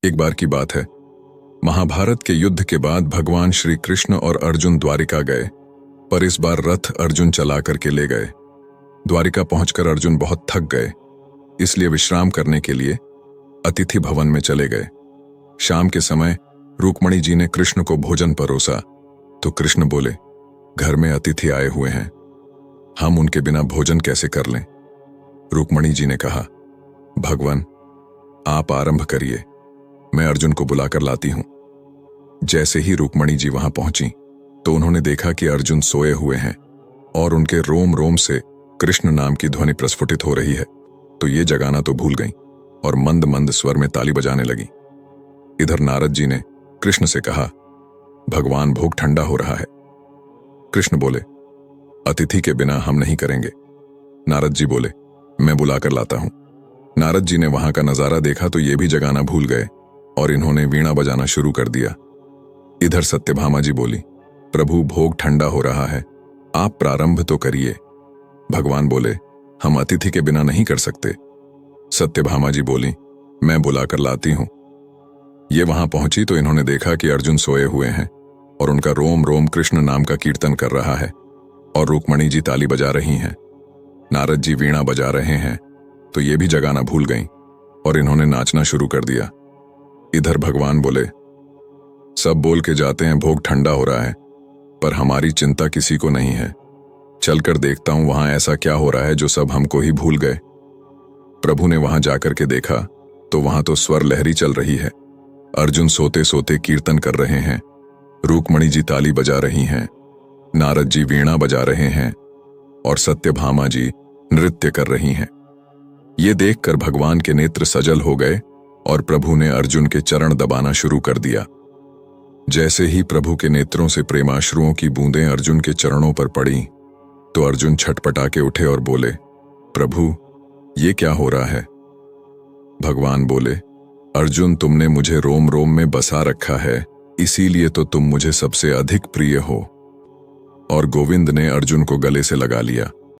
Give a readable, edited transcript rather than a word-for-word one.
एक बार की बात है, महाभारत के युद्ध के बाद भगवान श्री कृष्ण और अर्जुन द्वारिका गए, पर इस बार रथ अर्जुन चला करके ले गए। द्वारिका पहुंचकर अर्जुन बहुत थक गए, इसलिए विश्राम करने के लिए अतिथि भवन में चले गए। शाम के समय रुक्मणी जी ने कृष्ण को भोजन परोसा, तो कृष्ण बोले, घर में अतिथि आए हुए हैं, हम उनके बिना भोजन कैसे कर लें। रुक्मणी जी ने कहा, भगवान आप आरंभ करिए, मैं अर्जुन को बुलाकर लाती हूं। जैसे ही रुक्मणी जी वहां पहुंची तो उन्होंने देखा कि अर्जुन सोए हुए हैं और उनके रोम रोम से कृष्ण नाम की ध्वनि प्रस्फुटित हो रही है, तो ये जगाना तो भूल गईं और मंद मंद स्वर में ताली बजाने लगी। इधर नारद जी ने कृष्ण से कहा, भगवान भोग ठंडा हो रहा है। कृष्ण बोले, अतिथि के बिना हम नहीं करेंगे। नारद जी बोले, मैं बुलाकर लाता हूं। नारद जी ने वहां का नजारा देखा तो ये भी जगाना भूल गए और इन्होंने वीणा बजाना शुरू कर दिया। इधर सत्यभामा जी बोली, प्रभु भोग ठंडा हो रहा है, आप प्रारंभ तो करिए। भगवान बोले, हम अतिथि के बिना नहीं कर सकते। सत्यभामा जी बोली, मैं बुलाकर लाती हूं। ये वहां पहुंची तो इन्होंने देखा कि अर्जुन सोए हुए हैं और उनका रोम रोम कृष्ण नाम का कीर्तन कर रहा है और रुक्मणी जी ताली बजा रही हैं। नारद जी वीणा बजा रहे हैं, तो ये भी जगाना भूल गईं और इन्होंने नाचना शुरू कर दिया। इधर भगवान बोले, सब बोल के जाते हैं भोग ठंडा हो रहा है, पर हमारी चिंता किसी को नहीं है। चलकर देखता हूं वहां ऐसा क्या हो रहा है जो सब हमको ही भूल गए। प्रभु ने वहां जाकर के देखा तो वहां तो स्वर लहरी चल रही है, अर्जुन सोते सोते कीर्तन कर रहे हैं, रुक्मणी जी ताली बजा रही हैं, नारद जी वीणा बजा रहे हैं और सत्यभामा जी नृत्य कर रही हैं। ये देखकर भगवान के नेत्र सजल हो गए और प्रभु ने अर्जुन के चरण दबाना शुरू कर दिया। जैसे ही प्रभु के नेत्रों से प्रेमाश्रुओं की बूंदें अर्जुन के चरणों पर पड़ी तो अर्जुन छटपटा के उठे और बोले, प्रभु ये क्या हो रहा है। भगवान बोले, अर्जुन तुमने मुझे रोम रोम में बसा रखा है, इसीलिए तो तुम मुझे सबसे अधिक प्रिय हो। और गोविंद ने अर्जुन को गले से लगा लिया।